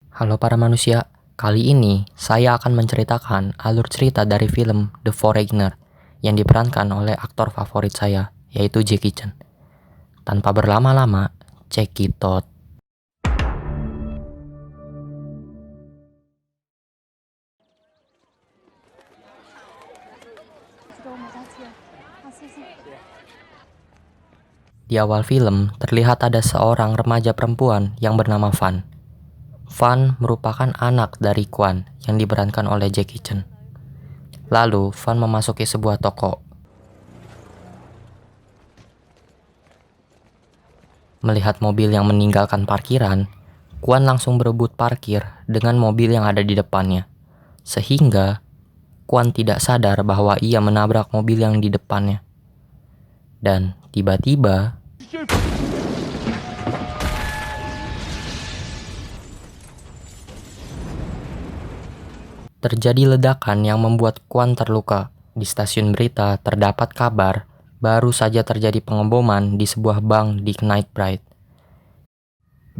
Halo para manusia, kali ini saya akan menceritakan alur cerita dari film The Foreigner yang diperankan oleh aktor favorit saya, yaitu Jackie Chan. Tanpa berlama-lama, check it out. Di awal film, terlihat ada seorang remaja perempuan yang bernama Van. Van merupakan anak dari Quan yang diperankan oleh Jackie Chan. Lalu, Van memasuki sebuah toko. Melihat mobil yang meninggalkan parkiran, Quan langsung berebut parkir dengan mobil yang ada di depannya. Sehingga, Quan tidak sadar bahwa ia menabrak mobil yang di depannya. Dan tiba-tiba, terjadi ledakan yang membuat Quan terluka. Di stasiun berita terdapat kabar baru saja terjadi pengeboman di sebuah bank di Knightsbridge.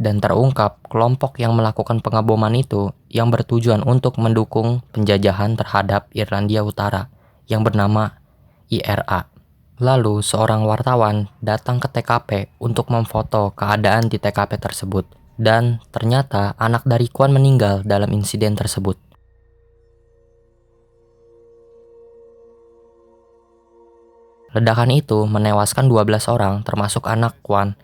Dan terungkap kelompok yang melakukan pengeboman itu yang bertujuan untuk mendukung penjajahan terhadap Irlandia Utara yang bernama IRA. Lalu seorang wartawan datang ke TKP untuk memfoto keadaan di TKP tersebut. Dan ternyata anak dari Quan meninggal dalam insiden tersebut. Ledakan itu menewaskan 12 orang termasuk anak Quan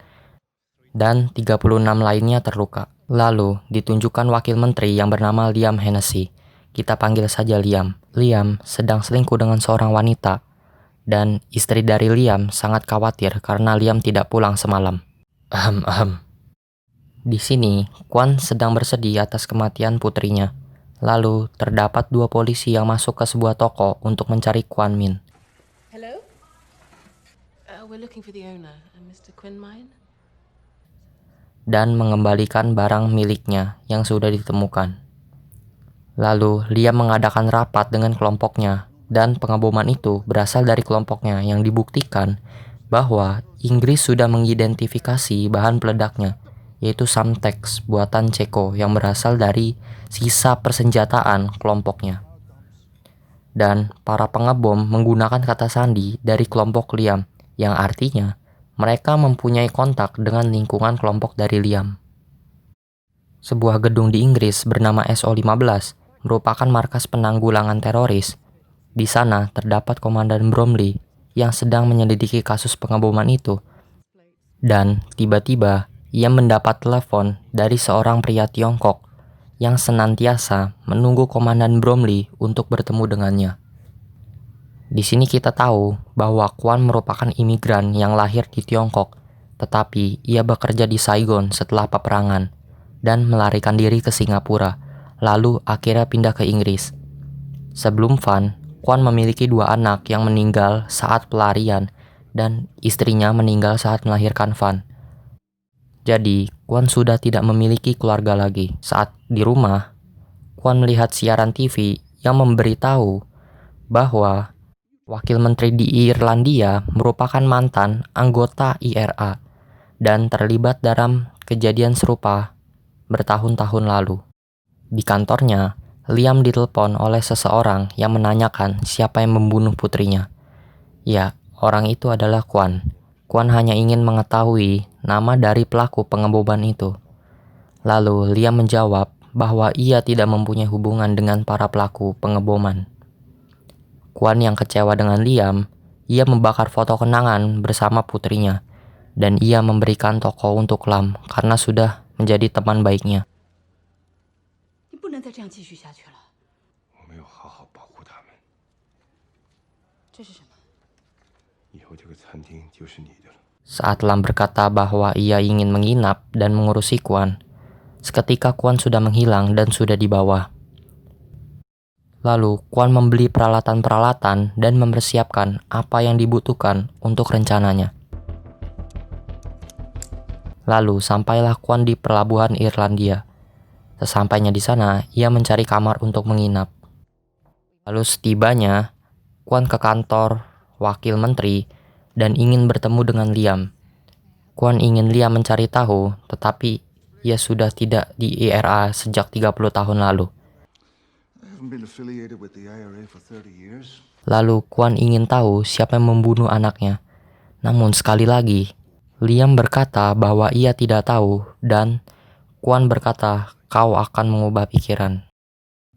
dan 36 lainnya terluka. Lalu ditunjukkan wakil menteri yang bernama Liam Hennessy. Kita panggil saja Liam. Liam sedang selingkuh dengan seorang wanita dan istri dari Liam sangat khawatir karena Liam tidak pulang semalam. Di sini, Quan sedang bersedih atas kematian putrinya. Lalu terdapat dua polisi yang masuk ke sebuah toko untuk mencari Quan Min. Hello? We're looking for the owner, Mr. Quinn Mine. Dan mengembalikan barang miliknya yang sudah ditemukan. Lalu, Liam mengadakan rapat dengan kelompoknya, dan pengeboman itu berasal dari kelompoknya yang dibuktikan bahwa Inggris sudah mengidentifikasi bahan peledaknya, yaitu Samtex buatan Ceko yang berasal dari sisa persenjataan kelompoknya. Dan para pengebom menggunakan kata sandi dari kelompok Liam, yang artinya mereka mempunyai kontak dengan lingkungan kelompok dari Liam. Sebuah gedung di Inggris bernama SO15 merupakan markas penanggulangan teroris. Di sana terdapat Komandan Bromley yang sedang menyelidiki kasus pengeboman itu. Dan tiba-tiba ia mendapat telepon dari seorang pria Tiongkok yang senantiasa menunggu Komandan Bromley untuk bertemu dengannya. Di sini kita tahu bahwa Quan merupakan imigran yang lahir di Tiongkok, tetapi ia bekerja di Saigon setelah peperangan dan melarikan diri ke Singapura, lalu akhirnya pindah ke Inggris. Sebelum Van, Quan memiliki dua anak yang meninggal saat pelarian dan istrinya meninggal saat melahirkan Van. Jadi, Quan sudah tidak memiliki keluarga lagi. Saat di rumah, Quan melihat siaran TV yang memberitahu bahwa Wakil Menteri di Irlandia merupakan mantan anggota IRA dan terlibat dalam kejadian serupa bertahun-tahun lalu. Di kantornya, Liam ditelepon oleh seseorang yang menanyakan siapa yang membunuh putrinya. Ya, orang itu adalah Quan. Quan hanya ingin mengetahui nama dari pelaku pengeboman itu. Lalu Liam menjawab bahwa ia tidak mempunyai hubungan dengan para pelaku pengeboman. Quan yang kecewa dengan Liam, ia membakar foto kenangan bersama putrinya, dan ia memberikan toko untuk Lam karena sudah menjadi teman baiknya. Saat Lam berkata bahwa ia ingin menginap dan mengurusi Quan, seketika Quan sudah menghilang dan sudah di bawah. Lalu, Quan membeli peralatan-peralatan dan mempersiapkan apa yang dibutuhkan untuk rencananya. Lalu, sampailah Quan di pelabuhan Irlandia. Sesampainya di sana, ia mencari kamar untuk menginap. Lalu setibanya, Quan ke kantor wakil menteri dan ingin bertemu dengan Liam. Quan ingin Liam mencari tahu, tetapi ia sudah tidak di IRA sejak 30 tahun lalu. I haven't been affiliated with the IRA for 30 years. Lalu Kwon ingin tahu siapa yang membunuh anaknya. Namun sekali lagi, Liam berkata bahwa ia tidak tahu dan Kwon berkata kau akan mengubah pikiran.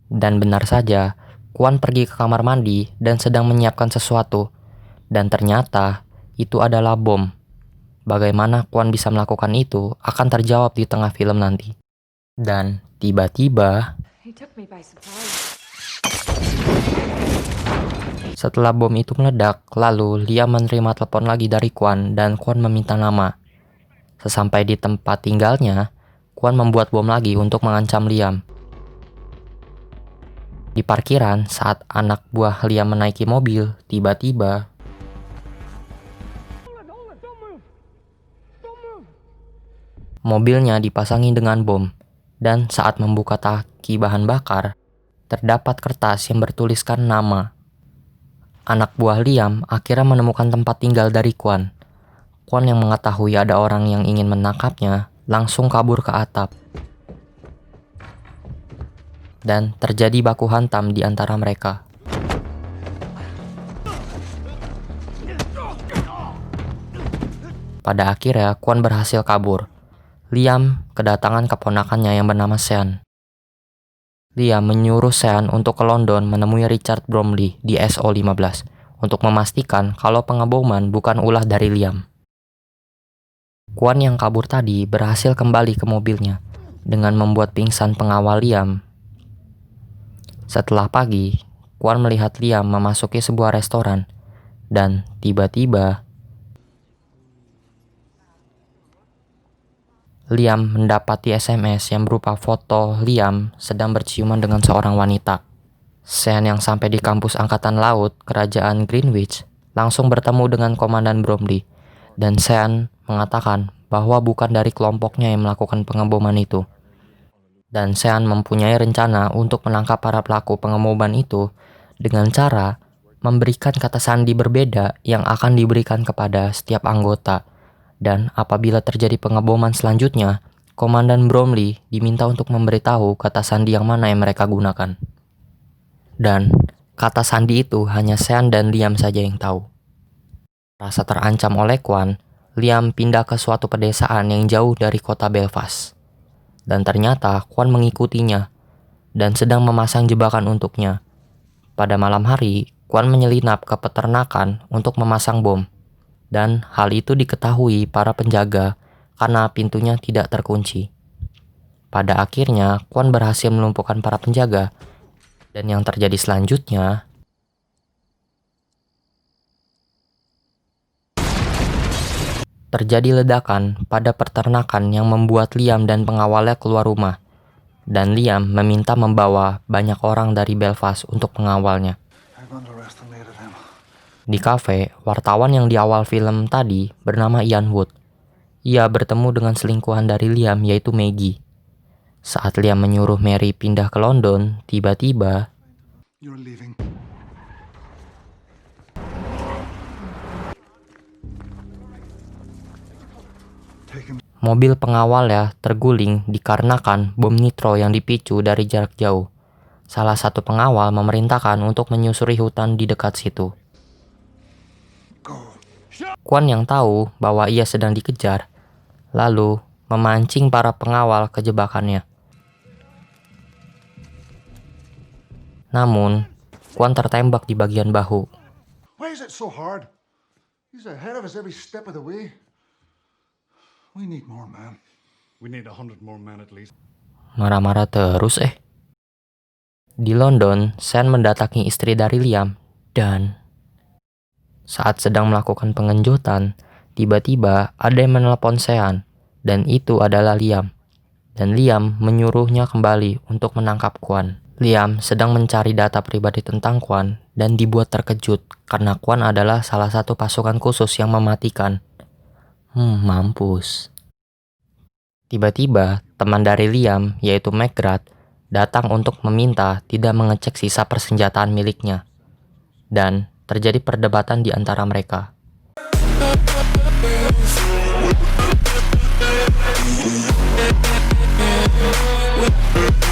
Dan benar saja, Kwon pergi ke kamar mandi dan sedang menyiapkan sesuatu. Dan ternyata itu adalah bom. Bagaimana Kwon bisa melakukan itu akan terjawab di tengah film nanti. Dan tiba-tiba, He took me by surprise. setelah bom itu meledak, lalu Liam menerima telepon lagi dari Kwon dan Kwon meminta nama. Sesampai di tempat tinggalnya, Kwon membuat bom lagi untuk mengancam Liam. Di parkiran, saat anak buah Liam menaiki mobil, tiba-tiba mobilnya dipasangi dengan bom, dan saat membuka tangki bahan bakar, terdapat kertas yang bertuliskan nama. Anak buah Liam akhirnya menemukan tempat tinggal dari Kwon. Kwon yang mengetahui ada orang yang ingin menangkapnya, langsung kabur ke atap. Dan terjadi baku hantam di antara mereka. Pada akhirnya, Kwon berhasil kabur. Liam kedatangan keponakannya yang bernama Sean. Liam menyuruh Sean untuk ke London menemui Richard Bromley di SO15 untuk memastikan kalau pengeboman bukan ulah dari Liam. Kwon yang kabur tadi berhasil kembali ke mobilnya dengan membuat pingsan pengawal Liam. Setelah pagi, Kwon melihat Liam memasuki sebuah restoran dan tiba-tiba Liam mendapati SMS yang berupa foto Liam sedang berciuman dengan seorang wanita. Sean yang sampai di kampus Angkatan Laut Kerajaan Greenwich langsung bertemu dengan Komandan Bromley dan Sean mengatakan bahwa bukan dari kelompoknya yang melakukan pengeboman itu. Dan Sean mempunyai rencana untuk menangkap para pelaku pengeboman itu dengan cara memberikan kata sandi berbeda yang akan diberikan kepada setiap anggota. Dan apabila terjadi pengeboman selanjutnya, Komandan Bromley diminta untuk memberitahu kata sandi yang mana yang mereka gunakan. Dan kata sandi itu hanya Sean dan Liam saja yang tahu. Rasa terancam oleh Kwon, Liam pindah ke suatu pedesaan yang jauh dari kota Belfast. Dan ternyata Kwon mengikutinya dan sedang memasang jebakan untuknya. Pada malam hari, Kwon menyelinap ke peternakan untuk memasang bom. Dan hal itu diketahui para penjaga karena pintunya tidak terkunci. Pada akhirnya, Kwon berhasil melumpuhkan para penjaga. Dan yang terjadi selanjutnya, terjadi ledakan pada peternakan yang membuat Liam dan pengawalnya keluar rumah. Dan Liam meminta membawa banyak orang dari Belfast untuk mengawalnya. I've underestimated him. Di kafe, wartawan yang di awal film tadi bernama Ian Wood. Ia bertemu dengan selingkuhan dari Liam yaitu Maggie. Saat Liam menyuruh Mary pindah ke London, tiba-tiba You're leaving. Take him. mobil pengawalnya terguling dikarenakan bom nitro yang dipicu dari jarak jauh. Salah satu pengawal memerintahkan untuk menyusuri hutan di dekat situ. Go. Kwon yang tahu bahwa ia sedang dikejar, lalu memancing para pengawal ke jebakannya. Namun, Kwon tertembak di bagian bahu. Why is it so hard? He's ahead of us every step of the way. We need more, man. We need 100 more men at least. Marah-marah terus Di London, Sean mendatangi istri dari Liam dan saat sedang melakukan pengenjutan, tiba-tiba ada yang menelpon Sean dan itu adalah Liam. Dan Liam menyuruhnya kembali untuk menangkap Kwon. Liam sedang mencari data pribadi tentang Kwon dan dibuat terkejut karena Kwon adalah salah satu pasukan khusus yang mematikan. Mampus. Tiba-tiba, teman dari Liam, yaitu McGrath, datang untuk meminta tidak mengecek sisa persenjataan miliknya. Dan terjadi perdebatan di antara mereka. Bye.